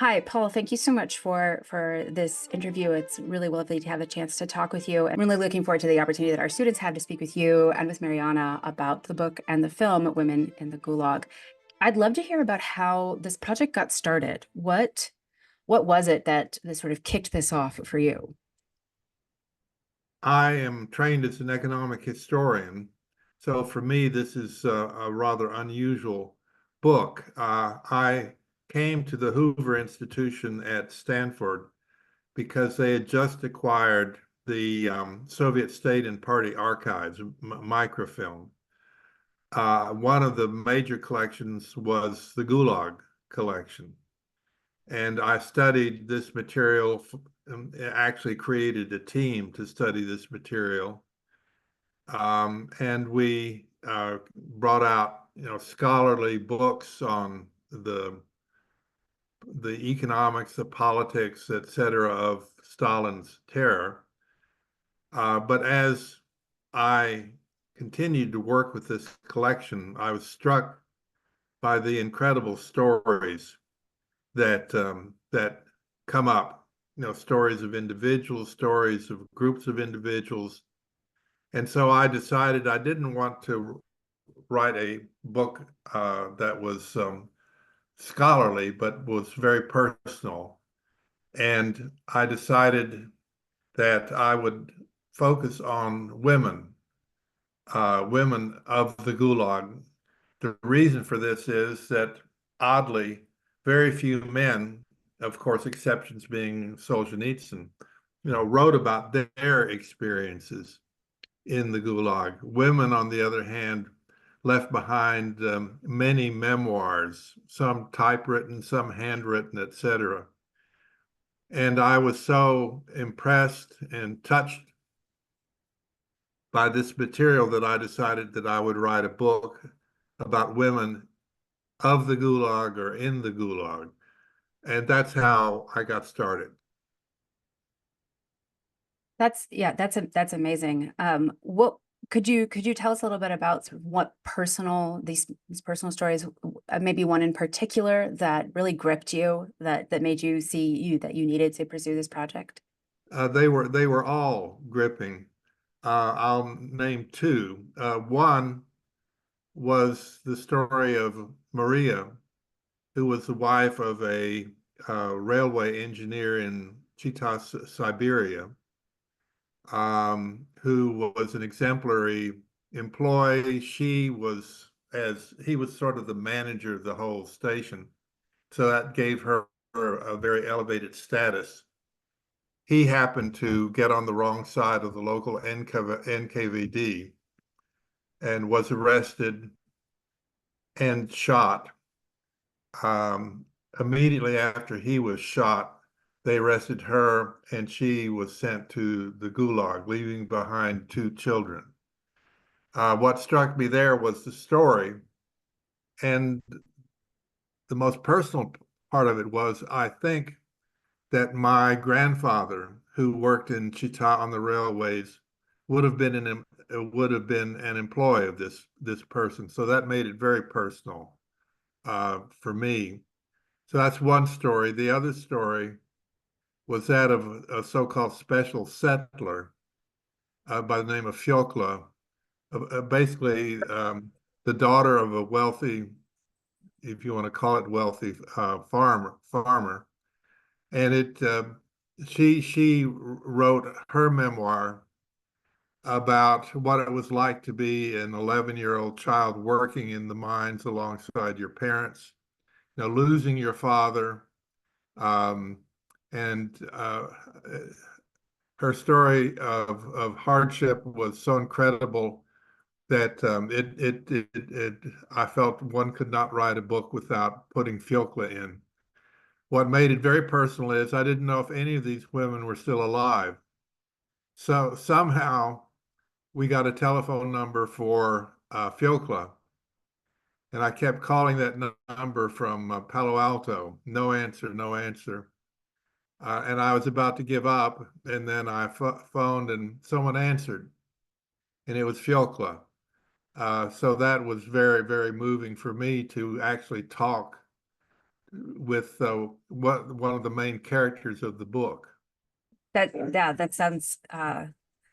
Hi, Paul. Thank you so much for this interview. It's really lovely to have the chance to talk with you. I'm really looking forward to the opportunity that our students have to speak with you and with Marianna about the book and the film Women in the Gulag. I'd love to hear about how this project got started. What was it that sort of kicked this off for you? I am trained as an economic historian, so for me, this is a rather unusual book. I came to the Hoover Institution at Stanford because they had just acquired the Soviet State and Party Archives, microfilm. One of the major collections was the Gulag collection. And I studied this material, actually created a team to study this material. And we brought out, scholarly books on the economics, the politics, et cetera, of Stalin's terror. But as I continued to work with this collection, I was struck by the incredible stories that come up. Stories of individuals, stories of groups of individuals. And so I decided I didn't want to write a book that was scholarly, but was very personal. And I decided that I would focus on women, women of the Gulag. The reason for this is that, oddly, very few men, of course, exceptions being Solzhenitsyn, wrote about their experiences in the Gulag. Women, on the other hand, left behind many memoirs, some typewritten, some handwritten, etc. And I was so impressed and touched by this material that I decided that I would write a book about women of the Gulag or in the Gulag. And that's how I got started. That's amazing. What could you tell us a little bit about sort of what these personal stories, maybe one in particular that really gripped you, that made you see that you needed to pursue this project? They were all gripping. I'll name two. One was the story of Maria, who was the wife of a railway engineer in Chita, Siberia, who was an exemplary employee. As he was sort of the manager of the whole station, so that gave her a very elevated status. He happened to get on the wrong side of the local NKVD and was arrested and shot. Um, Immediately after he was shot, they arrested her and she was sent to the Gulag, leaving behind two children. What struck me there was the story, and the most personal part of it was, I think, that my grandfather, who worked in Chita on the railways, would have been an employee of this person. So that made it very personal for me. So that's one story. The other story was that of a so-called special settler by the name of Fiokla, basically the daughter of a wealthy, if you want to call it wealthy, farmer. And she wrote her memoir about what it was like to be an 11-year-old child working in the mines alongside your parents, losing your father. Um, and Her story of hardship was so incredible that I felt one could not write a book without putting Fiokla in. What made it very personal is I didn't know if any of these women were still alive. So somehow we got a telephone number for Fiokla, and I kept calling that number from Palo Alto. No answer, no answer. And I was about to give up, and then I phoned, and someone answered, and it was Fiokla. So that was very, very moving for me to actually talk with one of the main characters of the book. That sounds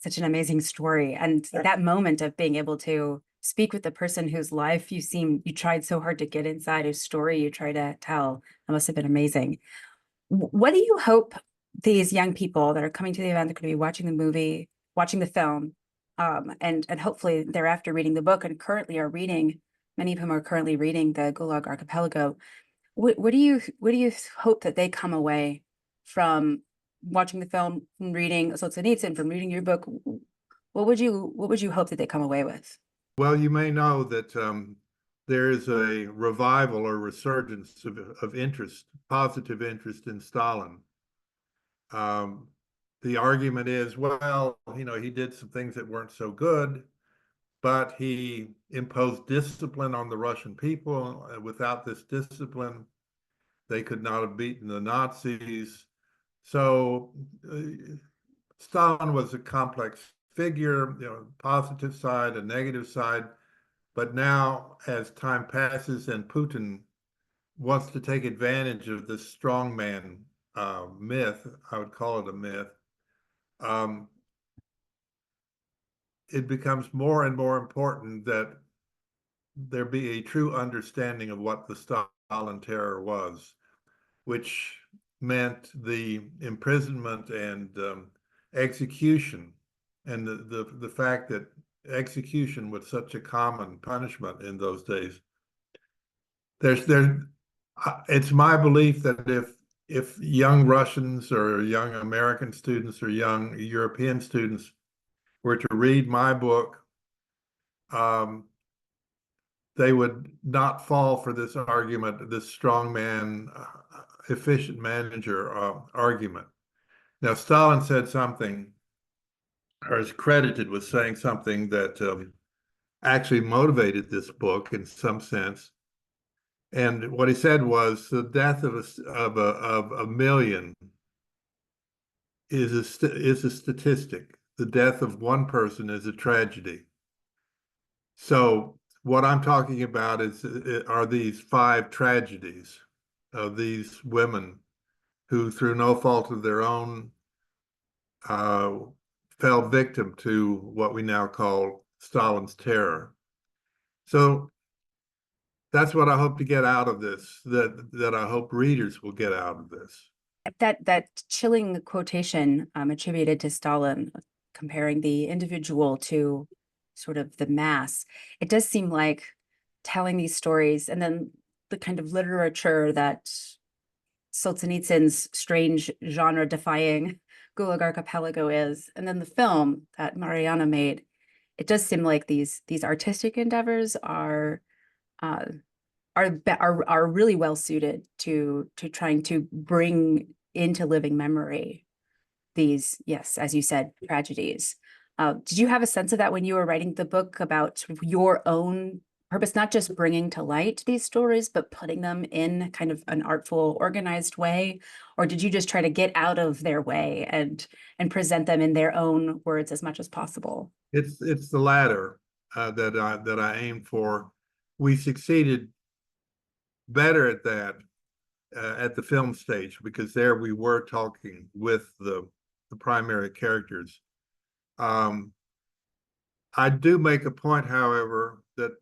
such an amazing story. And that moment of being able to speak with the person whose life you tried so hard to get inside, whose story you try to tell, that must have been amazing. What do you hope these young people that are coming to the event, that are going to be watching the movie, watching the film, and hopefully thereafter reading the book and currently are reading, many of whom are currently reading the Gulag Archipelago. What do you hope that they come away from watching the film, from reading Solzhenitsyn, from reading your book? What would you hope that they come away with? Well, you may know that there is a revival or resurgence of interest, positive interest in Stalin. Um, the argument is, well, he did some things that weren't so good, but he imposed discipline on the Russian people. Without this discipline, they could not have beaten the Nazis. So Stalin was a complex figure, positive side, a negative side. But now, as time passes and Putin wants to take advantage of this strongman myth, I would call it a myth, um, it becomes more and more important that there be a true understanding of what the Stalin terror was, which meant the imprisonment and execution, and the fact that execution was such a common punishment in those days. It's my belief that if young Russians or young American students or young European students were to read my book, um, they would not fall for this argument, this strongman, efficient manager argument. Now, Stalin said something, or is credited with saying something that actually motivated this book in some sense. And what he said was the death of a million is a statistic. The death of one person is a tragedy. So what I'm talking about are these five tragedies of these women who, through no fault of their own, uh, fell victim to what we now call Stalin's terror. So that's what I hope to get out of this, that I hope readers will get out of this. That chilling quotation attributed to Stalin, comparing the individual to sort of the mass, it does seem like telling these stories and then the kind of literature that Solzhenitsyn's strange genre-defying Gulag Archipelago is, and then the film that Marianna made, it does seem like these artistic endeavors uh, are really well suited to trying to bring into living memory these, yes, as you said, tragedies. Did you have a sense of that when you were writing the book about your own purpose, not just bringing to light these stories, but putting them in kind of an artful, organized way? Or did you just try to get out of their way and present them in their own words as much as possible? It's the latter that I aimed for. We succeeded better at that at the film stage because there we were talking with the primary characters. Um, I do make a point, however, that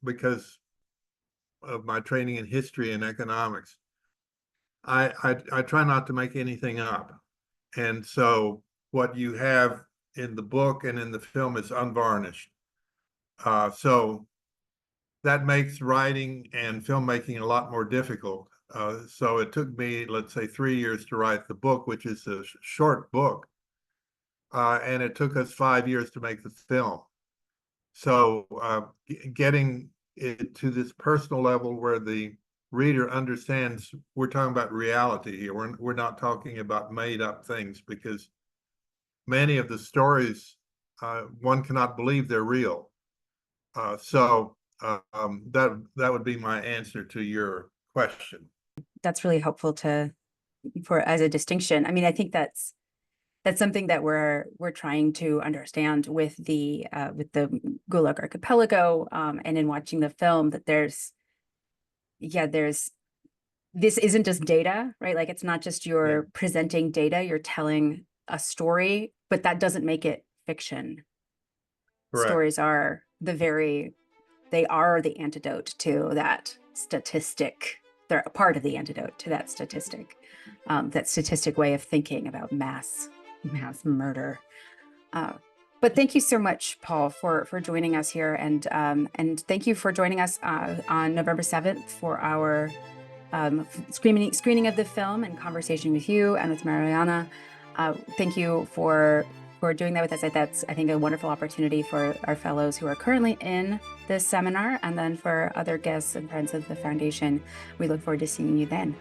because of my training in history and economics, I try not to make anything up. And so what you have in the book and in the film is unvarnished. So that makes writing and filmmaking a lot more difficult. So it took me, let's say, 3 years to write the book, which is a short book. And it took us 5 years to make the film. So getting it to this personal level where the reader understands we're talking about reality here. We're not talking about made up things because many of the stories one cannot believe they're real. That would be my answer to your question. That's really helpful for as a distinction. I mean, I think that's something that we're trying to understand with the Gulag Archipelago, and in watching the film, that there's this isn't just data, right? Like it's not just Yeah, you're presenting data, you're telling a story, but that doesn't make it fiction. correct. Stories are they are the antidote to that statistic. They're a part of the antidote to that statistic way of thinking about mass murder. Uh, but thank you so much, Paul, for joining us here, and thank you for joining us on November 7th for our screening of the film and conversation with you and with Marianna. Thank you for doing that with us. That's, I think, a wonderful opportunity for our fellows who are currently in this seminar, and then for other guests and friends of the foundation. We look forward to seeing you then.